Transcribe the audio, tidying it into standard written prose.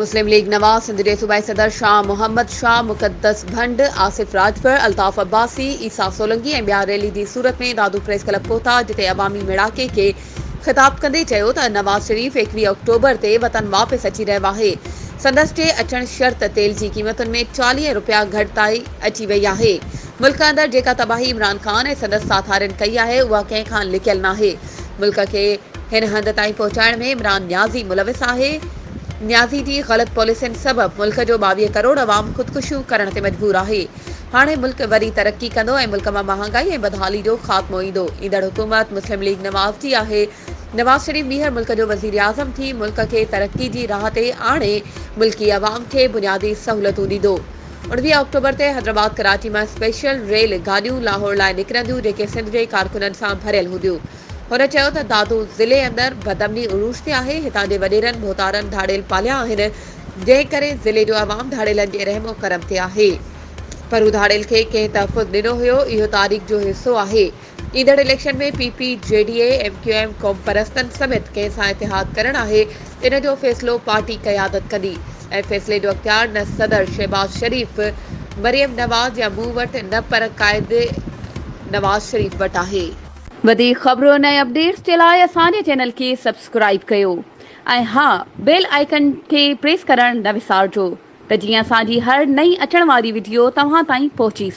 मुस्लिम league Nawaz, Sindh के सूबाई सदर शाह मोहम्मद शाह, मुक़द्दस भंड, आसिफ राजभर, अल्ताफ अब्बासी, ईसा सोलंकी ऐं ॿिया रैली जी सूरत में दादू प्रेस क्लब पहुता, जिते अवामी मिड़ाके के ख़िताब कंदे चयो त नवाज़ शरीफ़ 21 अक्टूबर ते वतन वापसि अची रहियो आहे। संदसि जे अचण शर्त तेल जी क़ीमतुनि में 40 रुपया घटिताई अची वई आहे। मुल्क अंदरि जेका तबाही इमरान खान ऐं संदसि साथारनि कई आहे, उहा कंहिंखां लिकियल नाहे। मुल्क खे हिन हंध ताईं पहुचाइण में इमरान न्याज़ी मुलविस आहे। न्याज़ी जी ग़लति पॉलिसियुनि सबबि मुल्क जो 22 करोड़ अवाम ख़ुदकुशियूं करण ते मजबूर आहे। हाणे मुल्क वरी तरक़ी कंदो ऐं मुल्क मां महांगाई ऐं बदहाली जो ख़ात्मो ईंदो। ईंदड़ हुकूमत मुस्लिम लीग नवाज़ जी आहे। नवाज़ शरीफ़ ॿीहर मुल्क जो वज़ीर आज़म थी मुल्क खे तरक़ी जी राह ते आणे मुल्की अवाम खे बुनियादी सहूलियतूं ॾींदो। 19 अक्टूबर ते हैदराबाद कराची मां स्पेशल रेल गाॾियूं लाहौर लाइ निकिरंदियूं, जेके सिंध जे कारकुननि सां भरियल हूंदियूं। हुन चयो त दादू ज़िले अंदरि बदमनी उरूज ते आहे। हितां जे वॾेरनि मोहतारनि धाड़ेल पालिया आहिनि, जंहिं करे ज़िले जो अवाम धाड़ेलनि जे रहमो करम ते आहे। पर हू धाड़ेल खे कंहिं तहफ़ुज़ ॾिनो हुयो, इहो तारीख़ जो हिसो आहे। ईंदड़ इलेक्शन में पीपी, जेडीए, MQM क़ौम परस्तनि समेत कंहिं सां इतिहाद करणु आहे। इन जो फ़ैसिलो पार्टी क़यादत कंदी ऐं फ़ैसिले जो अख़्तियार न सदर शहबाज शरीफ़, मरियम नवाज़ या मूं वटि न पर क़ाइदे नवाज़ शरीफ़ वटि आहे। वधीक ख़बरुनि ऐं अपडेट्स जे लाइ असांजे चैनल खे सब्सक्राइब कयो ऐं हा, बेल आइकन खे प्रेस करणु न विसारिजो त जीअं असांजी हर नई अचण वारी वीडियो तव्हां ताईं पहुची सघे।